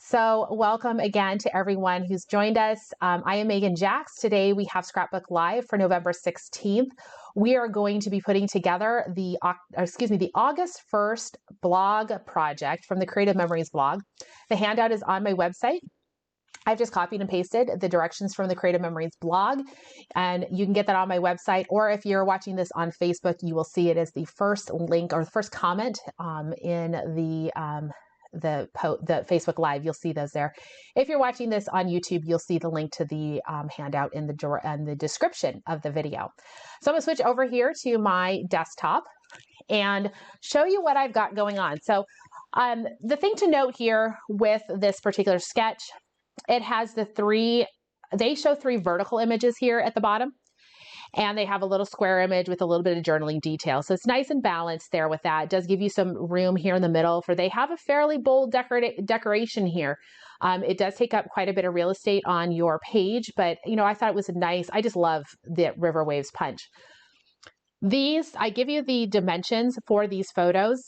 So welcome again to everyone who's joined us. I am Megan Jacks. Today we have Scrapbook Live for November 16th. We are going to be putting together the August 1st blog project from the Creative Memories blog. The handout is on my website. I've just copied and pasted the directions from the Creative Memories blog, and you can get that on my website, or if you're watching this on Facebook, you will see it as the first link or the first comment in the Facebook Live. You'll see those there. If you're watching this on YouTube, you'll see the link to the handout in the description of the video. So I'm gonna switch over here to my desktop and show you what I've got going on. So the thing to note here with this particular sketch, it has they show three vertical images here at the bottom, and they have a little square image with a little bit of journaling detail. So it's nice and balanced there with that. It does give you some room here in the middle, for they have a fairly bold decoration here. It does take up quite a bit of real estate on your page, but I thought it was nice. I just love the River Waves punch. I give you the dimensions for these photos.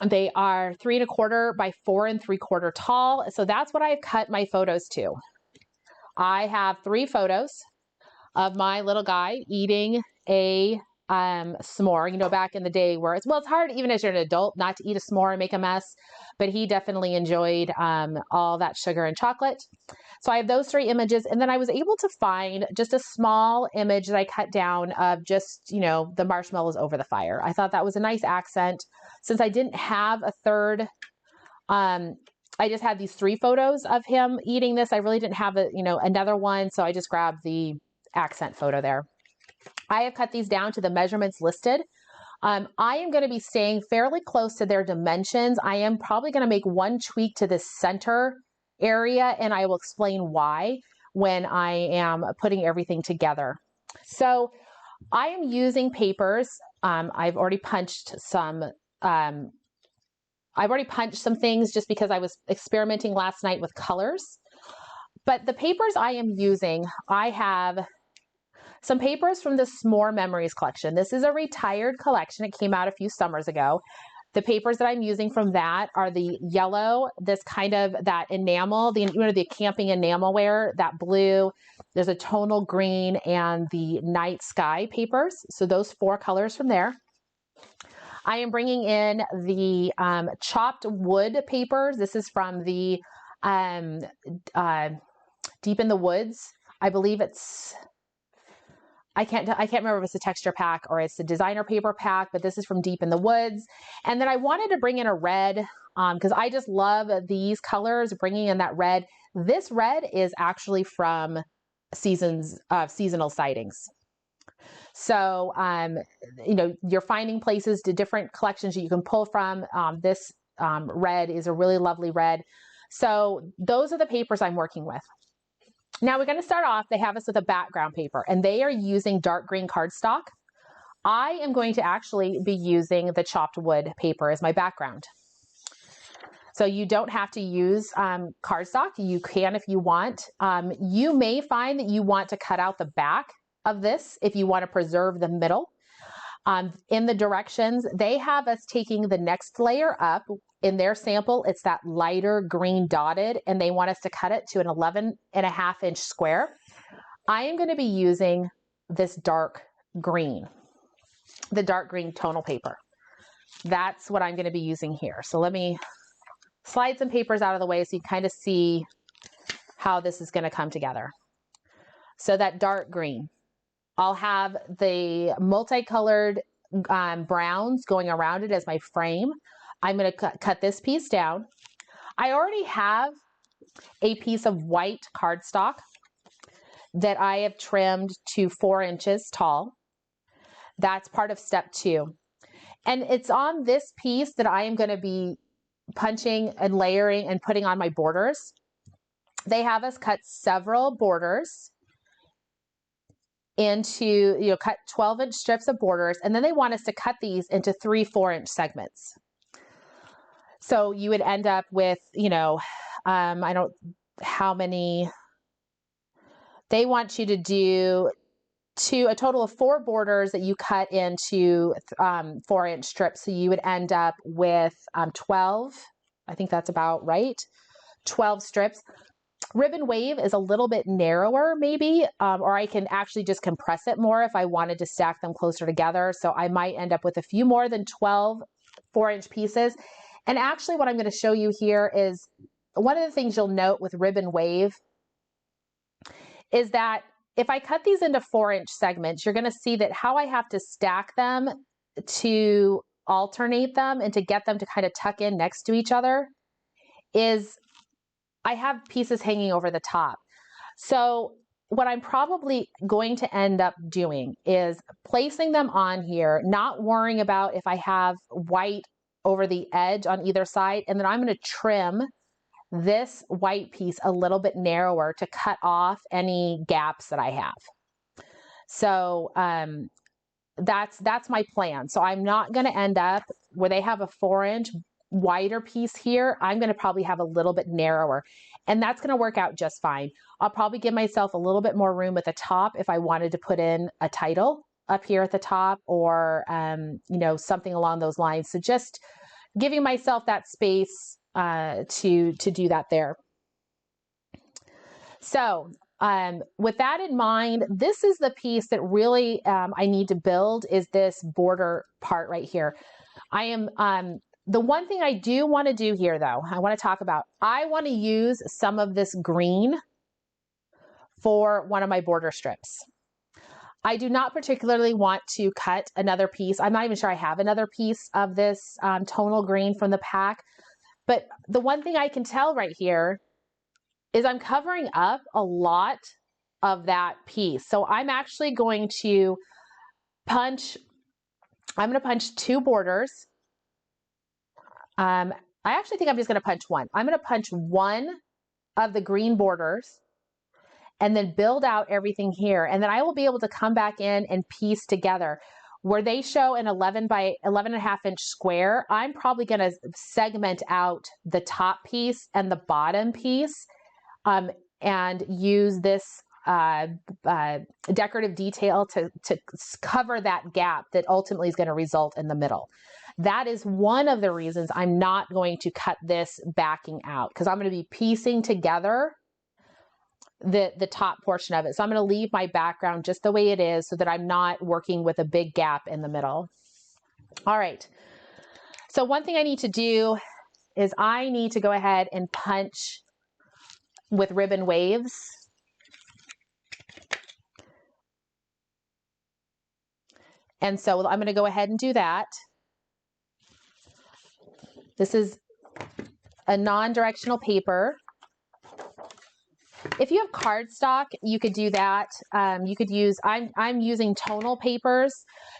They are 3 1/4 by 4 3/4 tall. So that's what I've cut my photos to. I have 3 photos of my little guy eating a s'more. Back in the day where it's hard even as you're an adult not to eat a s'more and make a mess, but he definitely enjoyed all that sugar and chocolate. So I have those 3 images, and then I was able to find just a small image that I cut down of just, the marshmallows over the fire. I thought that was a nice accent. Since I didn't have a third, I just had these 3 photos of him eating this. I really didn't have another one, so I just grabbed the accent photo there. I have cut these down to the measurements listed. I am going to be staying fairly close to their dimensions. I am probably going to make one tweak to the center area, and I will explain why when I am putting everything together. So I am using papers. I've already punched some things just because I was experimenting last night with colors. But the papers I am using, I have some papers from the S'more Memories collection. This is a retired collection. It came out a few summers ago. The papers that I'm using from that are the yellow, that enamel, the camping enamelware, that blue. There's a tonal green and the night sky papers. So those 4 colors from there. I am bringing in the chopped wood papers. This is from the Deep in the Woods. I believe I can't remember if it's a texture pack or it's a designer paper pack, but this is from Deep in the Woods. And then I wanted to bring in a red because I just love these colors, bringing in that red. This red is actually from seasonal sightings. So, you're finding places to different collections that you can pull from. This red is a really lovely red. So those are the papers I'm working with. Now we're going to start off, they have us with a background paper, and they are using dark green cardstock. I am going to actually be using the chopped wood paper as my background. So you don't have to use cardstock. You can if you want. You may find that you want to cut out the back of this if you want to preserve the middle. In the directions, they have us taking the next layer up. In their sample, it's that lighter green dotted, and they want us to cut it to an 11.5 inch square. I am going to be using this dark green, the dark green tonal paper. That's what I'm going to be using here. So let me slide some papers out of the way so you kind of see how this is going to come together. So that dark green, I'll have the multicolored browns going around it as my frame. I'm going to cut this piece down. I already have a piece of white cardstock that I have trimmed to 4 inches tall. That's part of step 2. And it's on this piece that I am going to be punching and layering and putting on my borders. They have us cut several borders into, cut 12-inch strips of borders, and then they want us to cut these into 3 4-inch segments. So you would end up with, I don't how many, they want you to do a total of 4 borders that you cut into 4-inch strips. So you would end up with 12, I think that's about right, 12 strips. Ribbon Wave is a little bit narrower maybe, or I can actually just compress it more if I wanted to stack them closer together. So I might end up with a few more than 12 4-inch pieces. And actually what I'm going to show you here is one of the things you'll note with Ribbon Wave is that if I cut these into 4-inch segments, you're going to see that how I have to stack them to alternate them and to get them to kind of tuck in next to each other is I have pieces hanging over the top. So what I'm probably going to end up doing is placing them on here, not worrying about if I have white over the edge on either side, and then I'm going to trim this white piece a little bit narrower to cut off any gaps that I have. So that's my plan. So I'm not going to end up where they have a 4-inch wider piece here. I'm going to probably have a little bit narrower, and that's going to work out just fine. I'll probably give myself a little bit more room at the top if I wanted to put in a title up here at the top, or you know, something along those lines. So just giving myself that space to do that there. So with that in mind, this is the piece that really I need to build, is this border part right here. I am the one thing I do want to do here, though, I want to talk about, I want to use some of this green for one of my border strips. I do not particularly want to cut another piece. I'm not even sure I have another piece of this tonal green from the pack. But the one thing I can tell right here is I'm covering up a lot of that piece. So I'm actually going to punch 2 borders. I actually think I'm just going to punch one. I'm going to punch one of the green borders and then build out everything here. And then I will be able to come back in and piece together. Where they show an 11 by 11.5-inch square, I'm probably going to segment out the top piece and the bottom piece and use this decorative detail to cover that gap that ultimately is going to result in the middle. That is one of the reasons I'm not going to cut this backing out, because I'm going to be piecing together the top portion of it. So I'm going to leave my background just the way it is so that I'm not working with a big gap in the middle. All right. So one thing I need to do is I need to go ahead and punch with ribbon waves. And so I'm going to go ahead and do that. This is a non-directional paper. If you have cardstock, you could do that. You could use, I'm using tonal papers.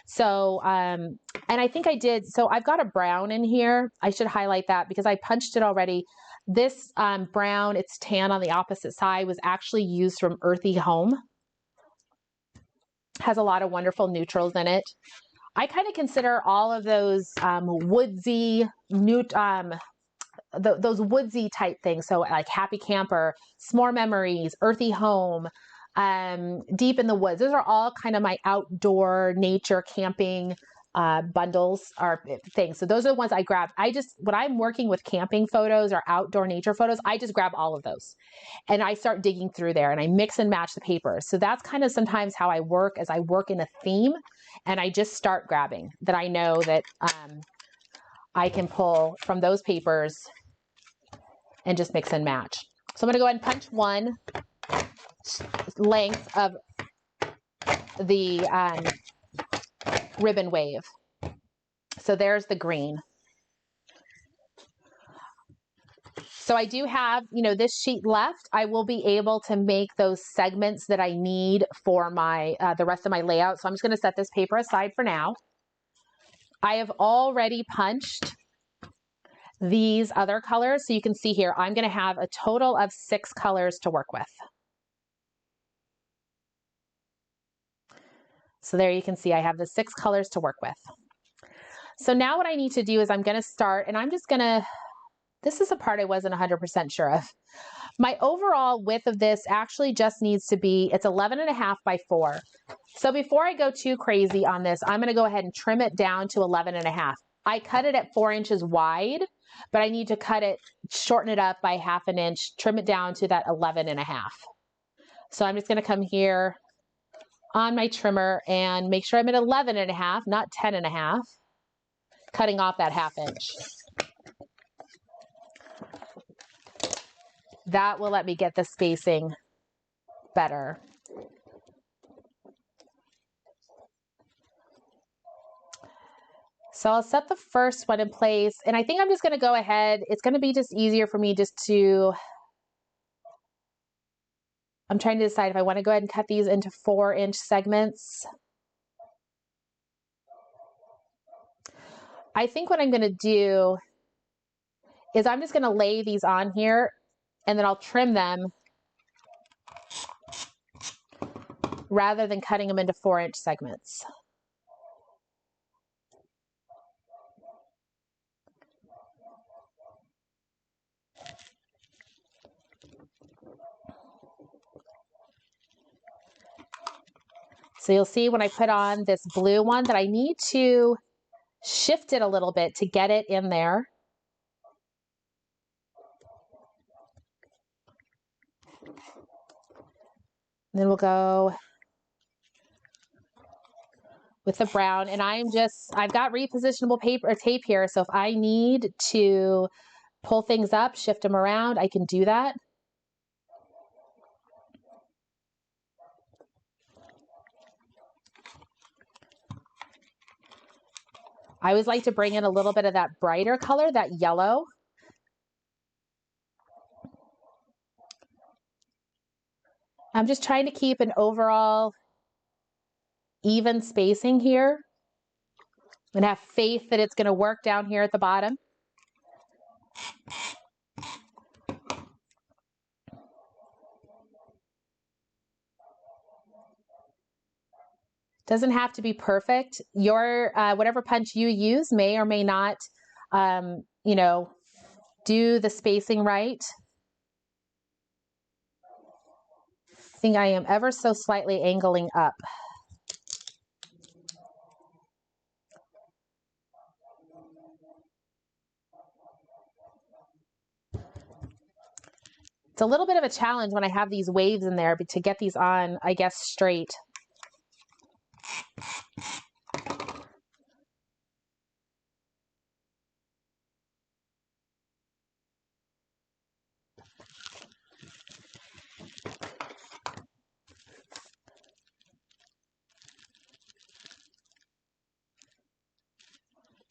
So, and I think I did, so I've got a brown in here. I should highlight that because I punched it already. This brown, it's tan on the opposite side, was actually used from Earthy Home. Has a lot of wonderful neutrals in it. I kind of consider all of those woodsy, those woodsy type things. So like Happy Camper, S'more Memories, Earthy Home, Deep in the Woods. Those are all kind of my outdoor nature camping bundles or things. So those are the ones I grab. When I'm working with camping photos or outdoor nature photos, I just grab all of those and I start digging through there and I mix and match the papers. So that's kind of sometimes how I work, as I work in a theme and I just start grabbing that I know that I can pull from those papers and just mix and match. So I'm gonna go ahead and punch one length of the ribbon wave. So there's the green. So I do have, this sheet left. I will be able to make those segments that I need for my the rest of my layout. So I'm just going to set this paper aside for now. I have already punched these other colors. So you can see here, I'm going to have a total of 6 colors to work with. So there you can see I have the 6 colors to work with. So now what I need to do is I'm going to start, and I'm just going to, this is a part I wasn't 100% sure of. My overall width of this actually just needs to be, it's 11.5 by 4. So before I go too crazy on this, I'm going to go ahead and trim it down to 11.5. I cut it at 4 inches wide, but I need to shorten it up by 1/2 inch, trim it down to that 11.5. So I'm just going to come here on my trimmer and make sure I'm at 11.5, not 10.5, cutting off that 1/2 inch. That will let me get the spacing better. So I'll set the first one in place, and I think I'm just going to go ahead. It's going to be just easier for me I'm trying to decide if I want to go ahead and cut these into 4-inch segments. I think what I'm going to do is I'm just going to lay these on here, and then I'll trim them rather than cutting them into 4-inch segments. So you'll see when I put on this blue one that I need to shift it a little bit to get it in there. And then we'll go with the brown, and I've got repositionable paper or tape here, so if I need to pull things up, shift them around, I can do that. I always like to bring in a little bit of that brighter color, that yellow. I'm just trying to keep an overall even spacing here and have faith that it's going to work down here at the bottom. Doesn't have to be perfect. Your whatever punch you use may or may not, you know, do the spacing right. I think I am ever so slightly angling up. It's a little bit of a challenge when I have these waves in there, but to get these on, I guess, straight.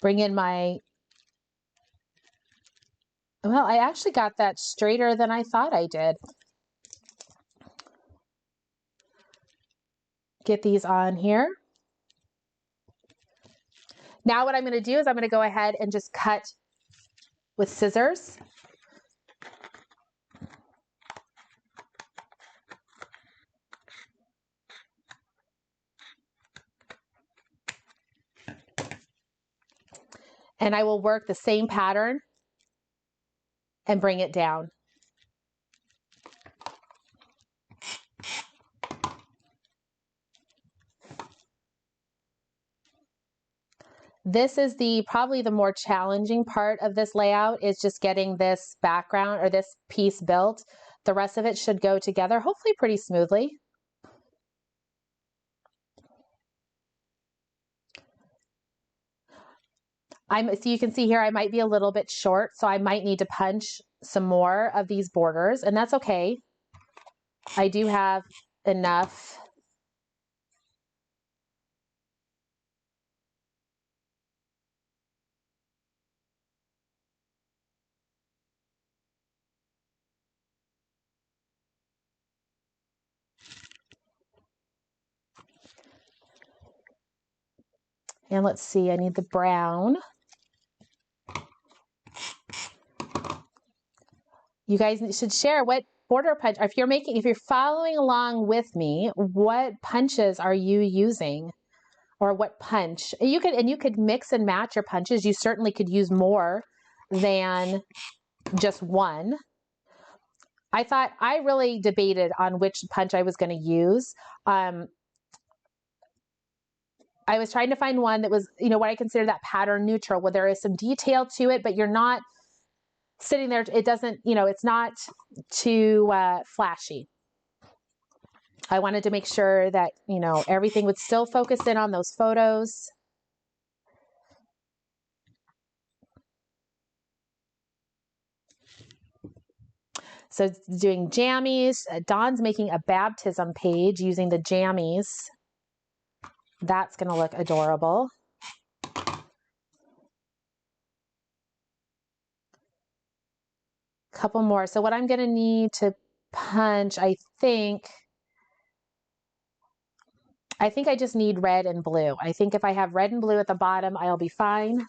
Bring in my, well, I actually got that straighter than I thought I did. Get these on here. Now what I'm going to do is I'm going to go ahead and just cut with scissors. And I will work the same pattern and bring it down. This is probably the more challenging part of this layout, is just getting this background or this piece built. The rest of it should go together, hopefully pretty smoothly. So you can see here I might be a little bit short, so I might need to punch some more of these borders, and that's okay. I do have enough. And let's see, I need the brown. You guys should share what border punch, if you're following along with me, what punches are you using, or what punch? You could mix and match your punches. You certainly could use more than just one. I really debated on which punch I was going to use. I was trying to find one that was, what I consider that pattern neutral, where there is some detail to it, but you're not sitting there. It doesn't, it's not too flashy. I wanted to make sure that, everything would still focus in on those photos. So doing jammies. Dawn's making a baptism page using the jammies. That's going to look adorable. Couple more. So what I'm going to need to punch, I think I just need red and blue. I think if I have red and blue at the bottom, I'll be fine.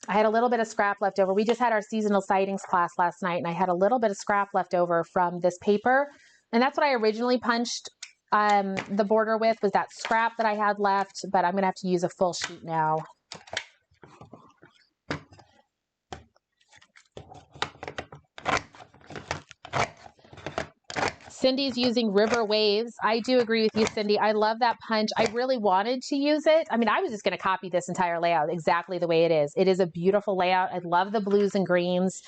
I had a little bit of scrap left over. We just had our seasonal sightings class last night, and I had a little bit of scrap left over from this paper. And that's what I originally punched the border with, was that scrap that I had left, but I'm going to have to use a full sheet now. Cindy's using River Waves. I do agree with you, Cindy. I love that punch. I really wanted to use it. I mean, I was just going to copy this entire layout exactly the way it is. It is a beautiful layout. I love the blues and greens.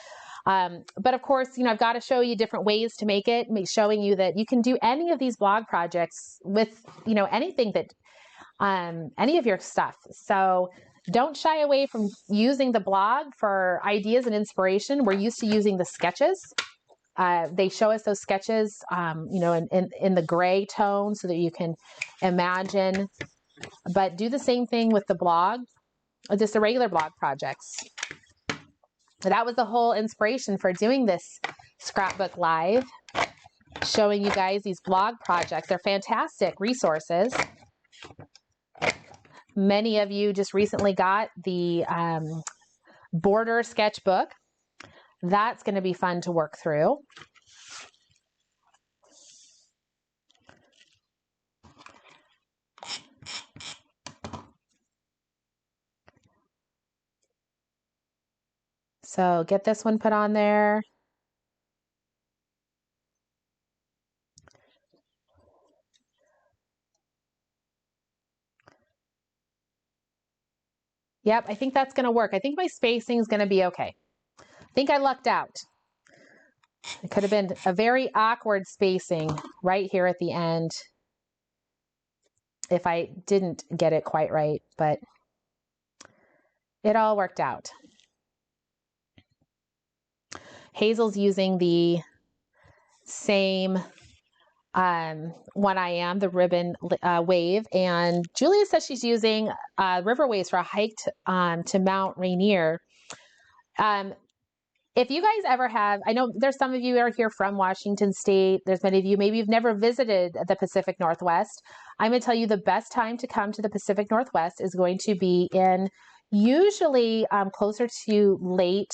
But of course, I've got to show you different ways to make it, showing you that you can do any of these blog projects with, anything that, any of your stuff. So don't shy away from using the blog for ideas and inspiration. We're used to using the sketches. They show us those sketches, in the gray tone so that you can imagine, but do the same thing with the blog, just the regular blog projects. That was the whole inspiration for doing this Scrapbook Live, showing you guys these blog projects. They're fantastic resources. Many of you just recently got the border sketchbook. That's going to be fun to work through. So get this one put on there. Yep, I think that's going to work. I think my spacing is going to be okay. I think I lucked out. It could have been a very awkward spacing right here at the end if I didn't get it quite right, but it all worked out. Hazel's using the same one I am, the ribbon wave, and Julia says she's using river waves for a hike to Mount Rainier. If you guys ever have, I know there's some of you that are here from Washington State. There's many of you, maybe you've never visited the Pacific Northwest. I'm going to tell you the best time to come to the Pacific Northwest is going to be in usually closer to late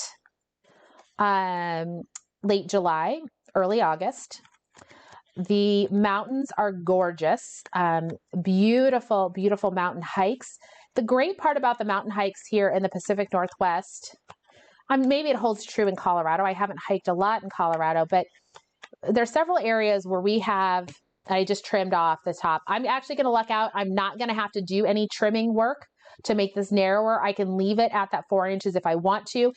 July, early August. The mountains are gorgeous, beautiful, beautiful mountain hikes. The great part about the mountain hikes here in the Pacific Northwest, maybe it holds true in Colorado. I haven't hiked a lot in Colorado, but there's several areas where I just trimmed off the top. I'm actually going to luck out. I'm not going to have to do any trimming work to make this narrower. I can leave it at that 4 inches if I want to.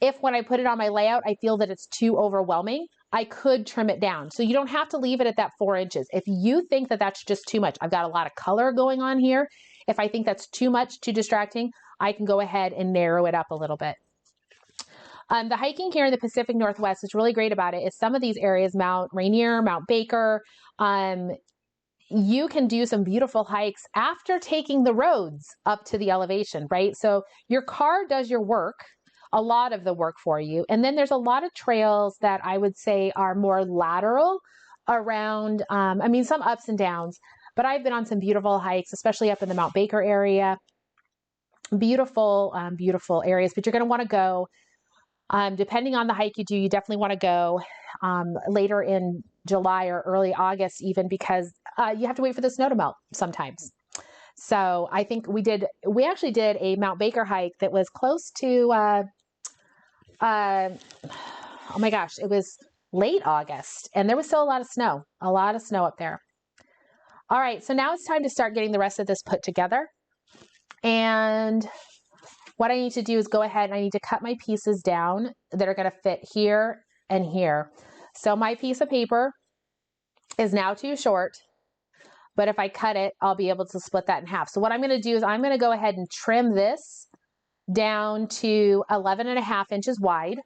If when I put it on my layout, I feel that it's too overwhelming, I could trim it down. So you don't have to leave it at that 4 inches. If you think that that's just too much, I've got a lot of color going on here. If I think that's too much, too distracting, I can go ahead and narrow it up a little bit. The hiking here in the Pacific Northwest is really great about it is some of these areas, Mount Rainier, Mount Baker, you can do some beautiful hikes after taking the roads up to the elevation, right? So your car does your work, a lot of the work for you. And then there's a lot of trails that I would say are more lateral around, some ups and downs, but I've been on some beautiful hikes, especially up in the Mount Baker area. Beautiful, beautiful areas, but you're going to want to go, depending on the hike you do, you definitely want to go later in July or early August even, because you have to wait for the snow to melt sometimes. So I think we actually did a Mount Baker hike that was close to oh my gosh, it was late August and there was still a lot of snow up there. All right, so now it's time to start getting the rest of this put together. And what I need to do is go ahead and I need to cut my pieces down that are going to fit here and here. So my piece of paper is now too short, but if I cut it, I'll be able to split that in half. So what I'm going to do is I'm going to go ahead and trim this down to 11.5 inches wide.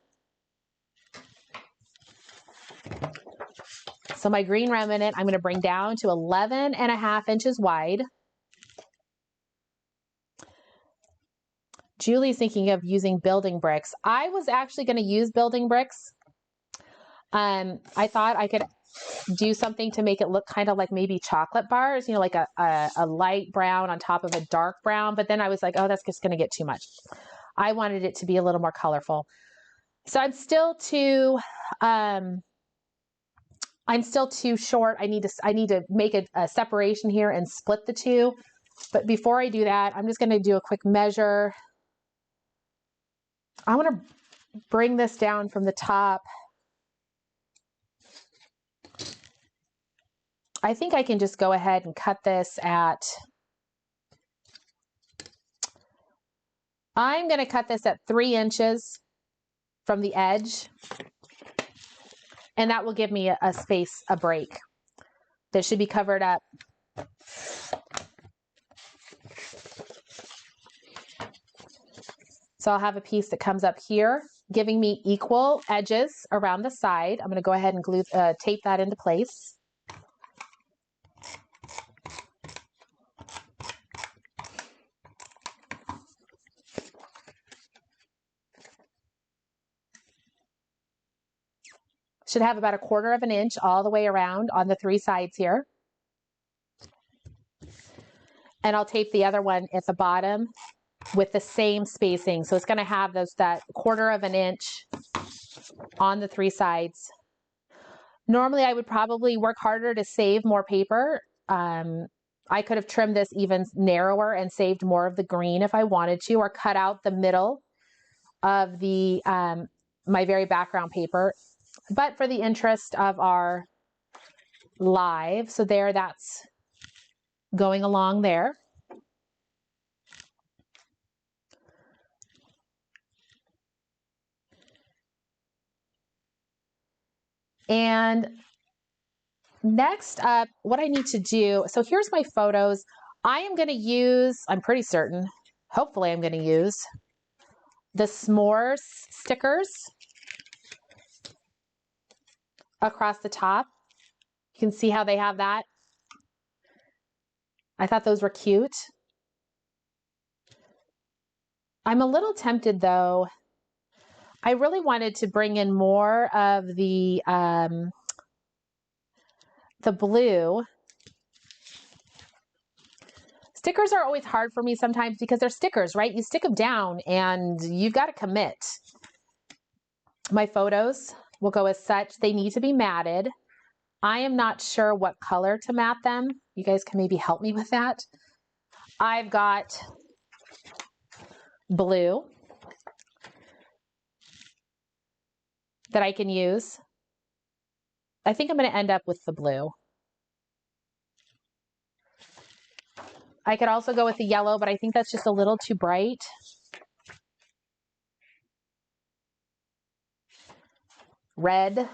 So my green remnant, I'm going to bring down to 11.5 inches wide. Julie's thinking of using building bricks. I was actually going to use building bricks. I thought I could do something to make it look kind of like maybe chocolate bars, you know, like a light brown on top of a dark brown. But then I was like, oh, that's just going to get too much. I wanted it to be a little more colorful. So I'm still too short. I need to make a separation here and split the two. But before I do that, I'm just going to do a quick measure. I want to bring this down from the top. I think I can just go ahead and cut this at, I'm going to cut this at 3 inches from the edge. And that will give me a space, a break. This should be covered up. So I'll have a piece that comes up here, giving me equal edges around the side. I'm going to go ahead and glue, tape that into place. Should have about 1/4 inch all the way around on the 3 sides here. And I'll tape the other one at the bottom with the same spacing. So it's going to have that 1/4 inch on the 3 sides. Normally I would probably work harder to save more paper. I could have trimmed this even narrower and saved more of the green if I wanted to, or cut out the middle of the my very background paper. But for the interest of our live, so there, that's going along there. And next up, what I need to do, so here's my photos. I am going to use, I'm pretty certain, hopefully I'm going to use the s'mores stickers across the top. You can see how they have that. I thought those were cute. I'm a little tempted though. I really wanted to bring in more of the blue. Stickers are always hard for me sometimes because they're stickers, right? You stick them down and you've got to commit. My photos will go as such. They need to be matted. I am not sure what color to mat them. You guys can maybe help me with that. I've got blue that I can use. I think I'm going to end up with the blue. I could also go with the yellow, but I think that's just a little too bright. Red.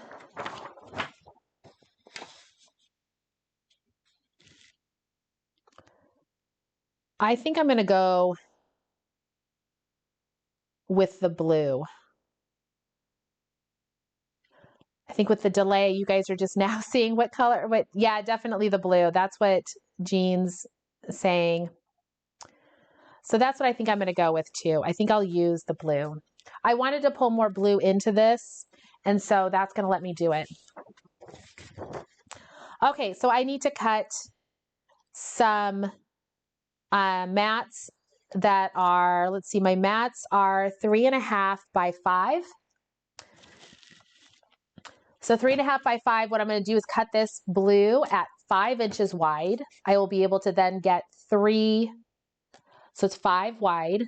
I think I'm going to go with the blue. I think with the delay, you guys are just now seeing what color, yeah, definitely the blue. That's what Jean's saying. So that's what I think I'm going to go with too. I think I'll use the blue. I wanted to pull more blue into this, and so that's going to let me do it. Okay, so I need to cut some mats that are, let's see, my mats are 3.5 by 5. So 3.5 by 5, what I'm going to do is cut this blue at 5 inches wide. I will be able to then get 3, so it's 5 wide.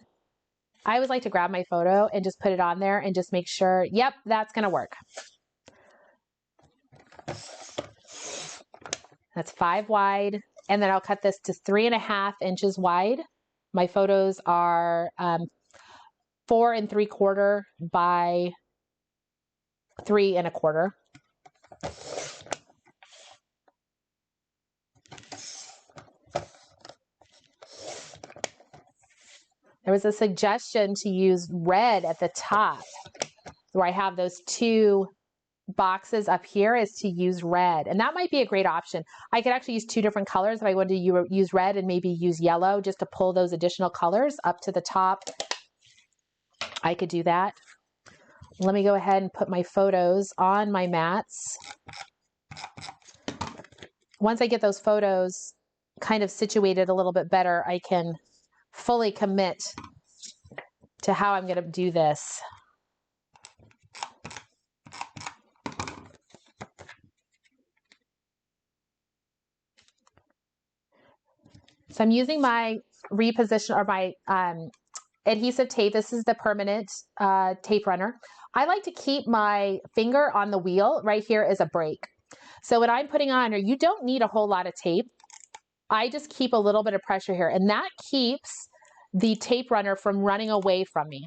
I always like to grab my photo and just put it on there and just make sure, yep, that's going to work. That's 5 wide. And then I'll cut this to 3.5 inches wide. My photos are 4 3/4 by 3 1/4. There was a suggestion to use red at the top where I have those 2 boxes up here, is to use red. And that might be a great option. I could actually use 2 different colors if I wanted to use red and maybe use yellow just to pull those additional colors up to the top. I could do that. Let me go ahead and put my photos on my mats. Once I get those photos kind of situated a little bit better, I can fully commit to how I'm going to do this. So I'm using my reposition or my adhesive tape. This is the permanent tape runner. I like to keep my finger on the wheel. Right here is a break. So when I'm putting on here, you don't need a whole lot of tape. I just keep a little bit of pressure here, and that keeps the tape runner from running away from me.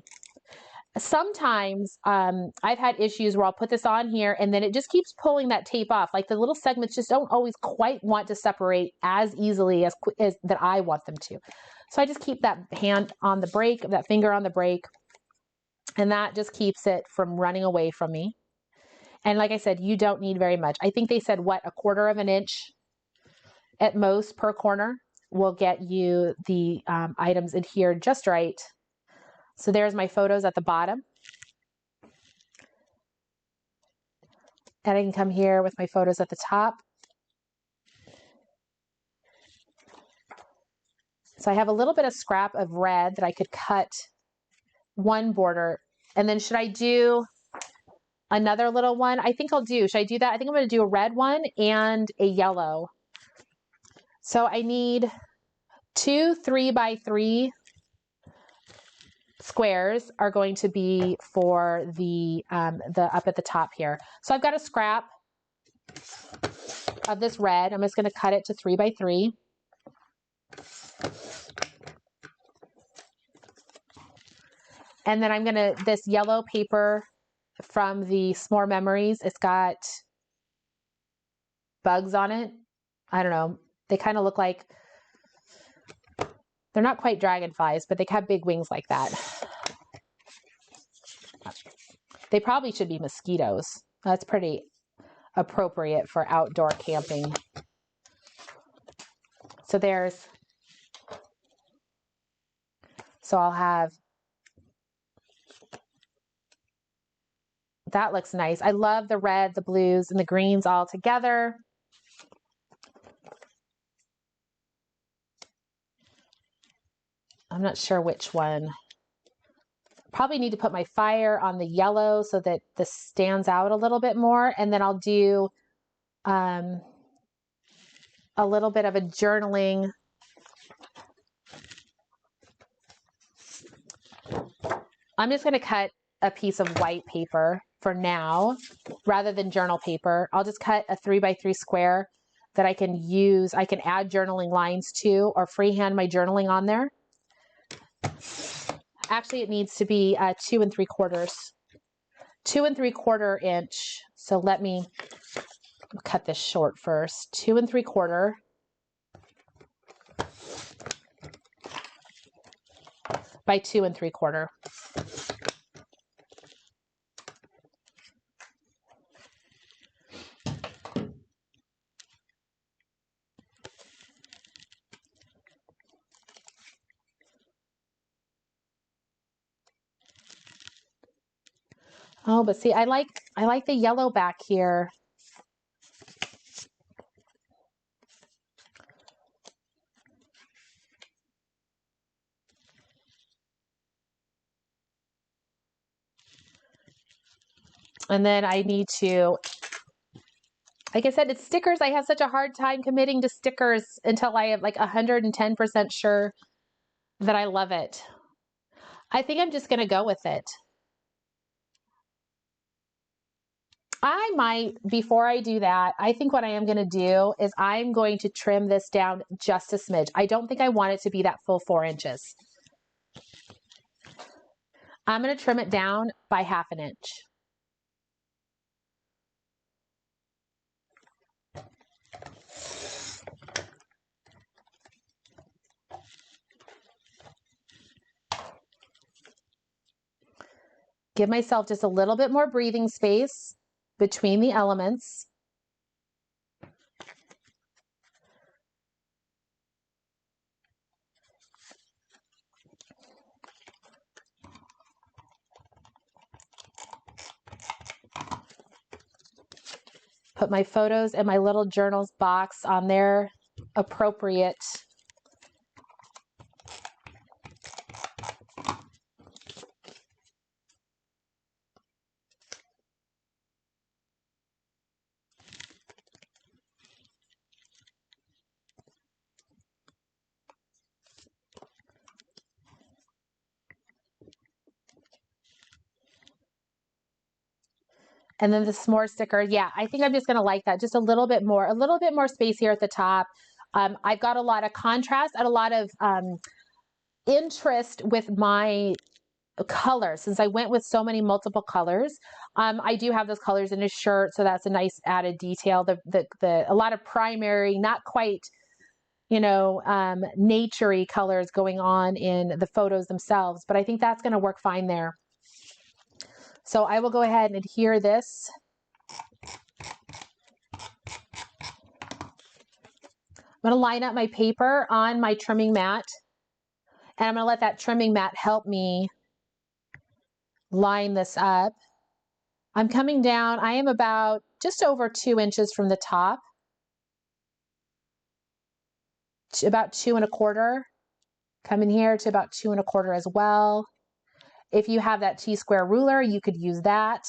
Sometimes I've had issues where I'll put this on here and then it just keeps pulling that tape off. Like the little segments just don't always quite want to separate as easily as that I want them to. So I just keep that hand on the brake, that finger on the brake, and that just keeps it from running away from me. And like I said, you don't need very much. I think they said, what, 1/4 of an inch at most per corner will get you the items adhered just right. So there's my photos at the bottom. And I can come here with my photos at the top. So I have a little bit of scrap of red that I could cut one border. And then should I do another little one? I think I'll do. Should I do that? I think I'm going to do a red one and a yellow. So I need 2 3x3 squares are going to be for the up at the top here. So I've got a scrap of this red. I'm just going to cut it to 3x3. And then I'm going to, this yellow paper from the S'more Memories, it's got bugs on it. I don't know. They kind of look like, they're not quite dragonflies, but they have big wings like that. They probably should be mosquitoes. That's pretty appropriate for outdoor camping. So there's, so I'll have, that looks nice. I love the red, the blues, and the greens all together. I'm not sure which one. Probably need to put my fire on the yellow so that this stands out a little bit more. And then I'll do a little bit of a journaling. I'm just going to cut a piece of white paper for now rather than journal paper. I'll just cut a 3x3 square that I can use. I can add journaling lines to or freehand my journaling on there. Actually, it needs to be 2 3/4. 2 3/4 inch. So let me cut this short first. 2 3/4 by 2 3/4. Oh, but see, I like the yellow back here. And then I need to, like I said, it's stickers. I have such a hard time committing to stickers until I have like 110% sure that I love it. I think I'm just going to go with it. I might, before I do that, I think what I am going to do is I'm going to trim this down just a smidge. I don't think I want it to be that full 4 inches. I'm going to trim it down by 1/2 inch. Give myself just a little bit more breathing space between the elements. Put my photos in my little journals box on their appropriate and then the s'more sticker. Yeah, I think I'm just going to like that. Just a little bit more space here at the top. I've got a lot of contrast and a lot of interest with my colors. Since I went with so many multiple colors, I do have those colors in a shirt, so that's a nice added detail. A lot of primary, not quite, you know, naturey colors going on in the photos themselves, but I think that's going to work fine there. So I will go ahead and adhere this. I'm going to line up my paper on my trimming mat, and I'm going to let that trimming mat help me line this up. I'm coming down, I am about just over 2 inches from the top, about 2 1/4. Come in here to about 2 1/4 as well. If you have that T-square ruler, you could use that.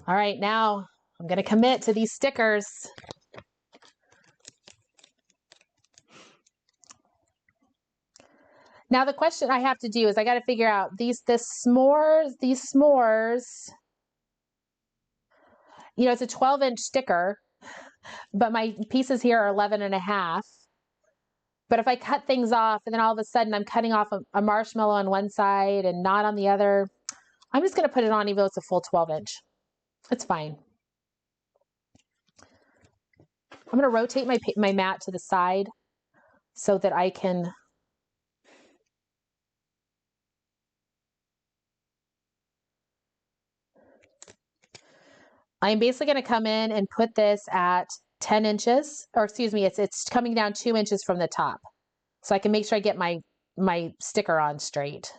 All right, now I'm going to commit to these stickers. Now the question I have to do is I got to figure out these s'mores, you know, it's a 12-inch sticker, but my pieces here are 11 1/2. But if I cut things off and then all of a sudden I'm cutting off a marshmallow on one side and not on the other, I'm just going to put it on even though it's a full 12-inch. It's fine. I'm going to rotate my mat to the side so that I can I'm basically going to come in and put this at 10 inches, or excuse me, it's coming down 2 inches from the top. So I can make sure I get my sticker on straight.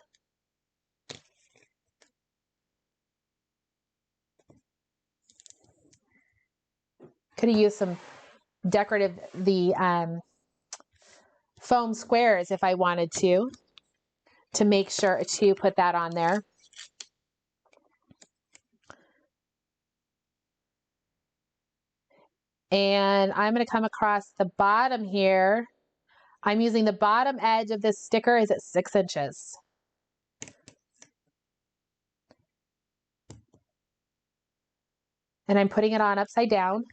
Could have used some decorative, foam squares if I wanted to make sure to put that on there. And I'm going to come across the bottom here. I'm using the bottom edge of this sticker is at 6 inches. And I'm putting it on upside down.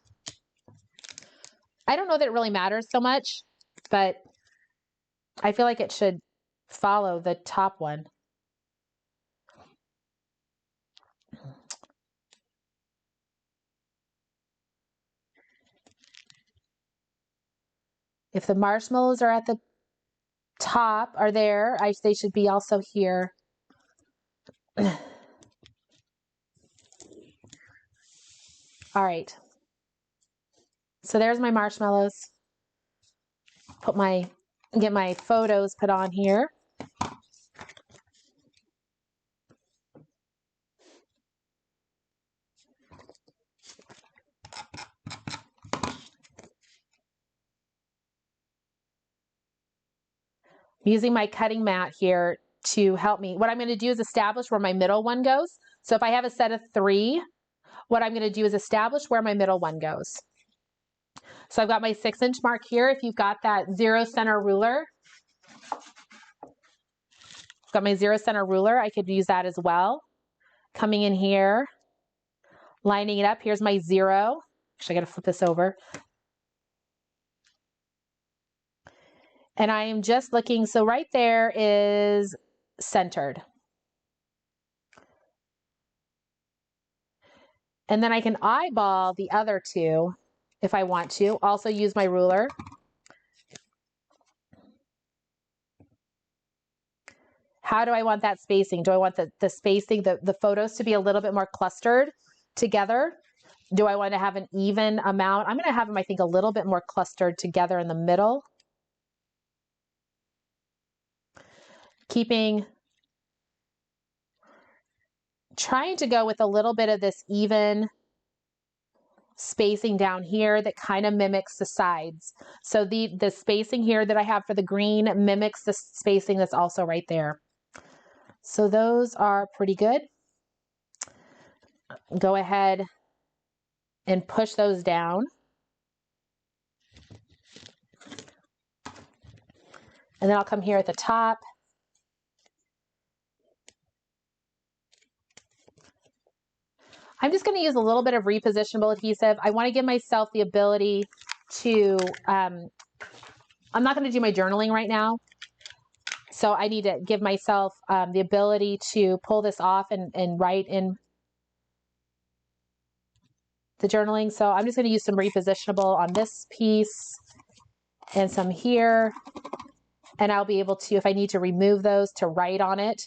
I don't know that it really matters so much, but I feel like it should follow the top one. If the marshmallows are at the top, are there, they should be also here. All right. So there's my marshmallows. Get my photos put on here. Using my cutting mat here to help me. What I'm going to do is establish where my middle one goes. So if I have a set of 3, what I'm going to do is establish where my middle one goes. So I've got my 6-inch mark here. If you've got that 0 center ruler, got my 0 center ruler. I could use that as well. Coming in here, lining it up. Here's my 0. Actually, I got to flip this over. And I am just looking, so right there is centered. And then I can eyeball the other 2 if I want to. Also use my ruler. How do I want that spacing? Do I want the spacing, the photos to be a little bit more clustered together? Do I want to have an even amount? I'm going to have them, I think, a little bit more clustered together in the middle. Trying to go with a little bit of this even spacing down here that kind of mimics the sides. So the spacing here that I have for the green mimics the spacing that's also right there. So those are pretty good. Go ahead and push those down. And then I'll come here at the top. I'm just going to use a little bit of repositionable adhesive. I want to give myself the ability to, I'm not going to do my journaling right now. So I need to give myself the ability to pull this off and write in the journaling. So I'm just going to use some repositionable on this piece and some here. And I'll be able to, if I need to remove those, to write on it.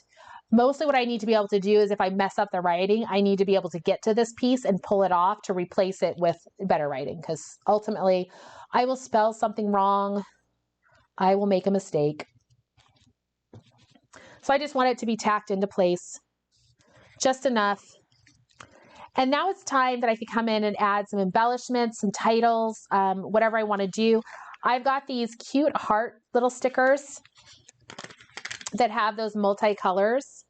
Mostly what I need to be able to do is if I mess up the writing, I need to be able to get to this piece and pull it off to replace it with better writing. Because ultimately, I will spell something wrong. I will make a mistake. So I just want it to be tacked into place just enough. And now it's time that I can come in and add some embellishments, some titles, whatever I want to do. I've got these cute heart little stickers that have those multicolors.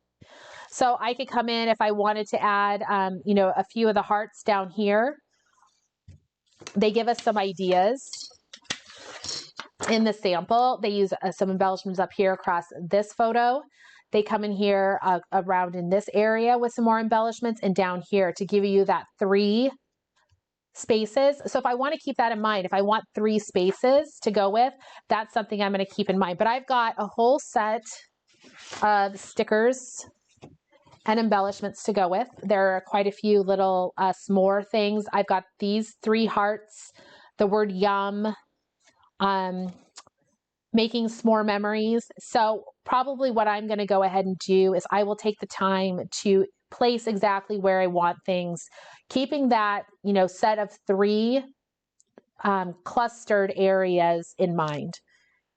So I could come in if I wanted to add, you know, a few of the hearts down here. They give us some ideas in the sample. They use some embellishments up here across this photo. They come in here around in this area with some more embellishments and down here to give you that 3 spaces. So if I want to keep that in mind, if I want 3 spaces to go with, that's something I'm going to keep in mind. But I've got a whole set of stickers and embellishments to go with. There are quite a few little s'more things. I've got these 3 hearts, the word yum, making s'more memories. So probably what I'm going to go ahead and do is I will take the time to place exactly where I want things, keeping that, you know, set of 3 clustered areas in mind.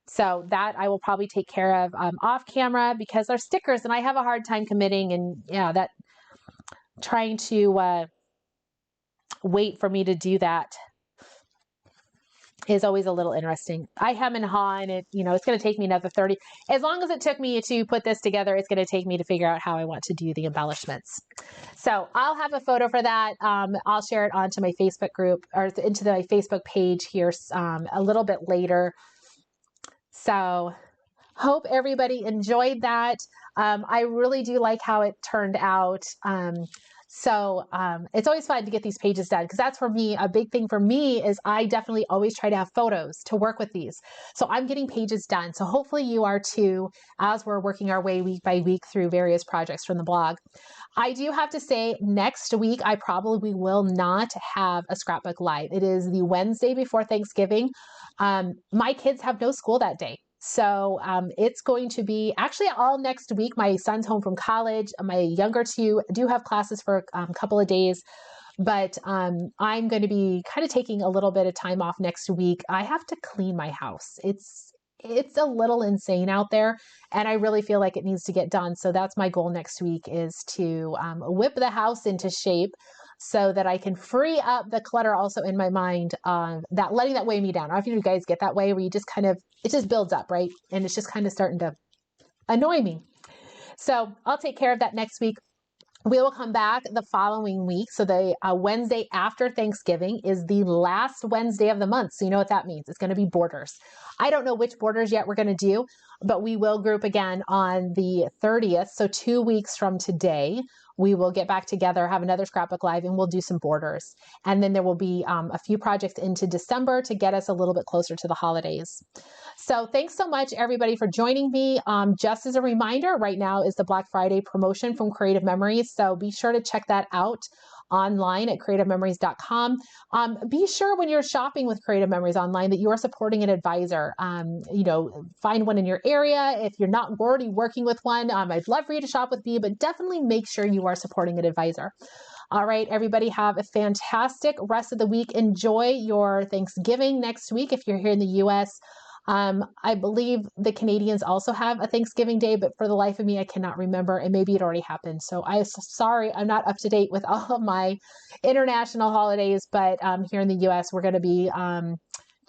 So that I will probably take care of off camera because they're stickers and I have a hard time committing, and yeah, that trying to wait for me to do that is always a little interesting. I hem and haw, and it, you know, it's going to take me another 30. As long as it took me to put this together, it's going to take me to figure out how I want to do the embellishments. So I'll have a photo for that. I'll share it onto my Facebook group or into my Facebook page here a little bit later. So hope everybody enjoyed that. I really do like how it turned out. It's always fun to get these pages done because that's for me, a big thing for me is I definitely always try to have photos to work with these. So I'm getting pages done. So hopefully you are too, as we're working our way week by week through various projects from the blog. I do have to say next week, I probably will not have a scrapbook live. It is the Wednesday before Thanksgiving. My kids have no school that day. So it's going to be actually all next week. My son's home from college. My younger 2 do have classes for a couple of days, but I'm going to be kind of taking a little bit of time off next week. I have to clean my house. It's a little insane out there, and I really feel like it needs to get done. So that's my goal next week is to whip the house into shape so that I can free up the clutter also in my mind, that letting that weigh me down. I don't know if you guys get that way where you just kind of, it just builds up, right? And it's just kind of starting to annoy me. So I'll take care of that next week. We will come back the following week. So the Wednesday after Thanksgiving is the last Wednesday of the month. So you know what that means. It's going to be borders. I don't know which borders yet we're going to do, but we will group again on the 30th. So 2 weeks from today, we will get back together, have another Scrapbook Live, and we'll do some borders. And then there will be a few projects into December to get us a little bit closer to the holidays. So thanks so much, everybody, for joining me. Just as a reminder, right now is the Black Friday promotion from Creative Memories. So be sure to check that out online at creativememories.com. Be sure when you're shopping with Creative Memories online that you are supporting an advisor. Find one in your area. If you're not already working with one, I'd love for you to shop with me, but definitely make sure you are supporting an advisor. All right, everybody, have a fantastic rest of the week. Enjoy your Thanksgiving next week if you're here in the U.S. I believe the Canadians also have a Thanksgiving Day, but for the life of me, I cannot remember, and maybe it already happened. So I'm sorry, I'm not up to date with all of my international holidays, but here in the U.S., we're going to be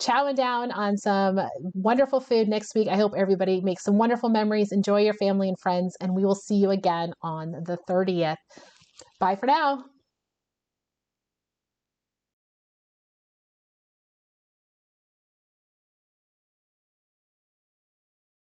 chowing down on some wonderful food next week. I hope everybody makes some wonderful memories. Enjoy your family and friends, and we will see you again on the 30th. Bye for now.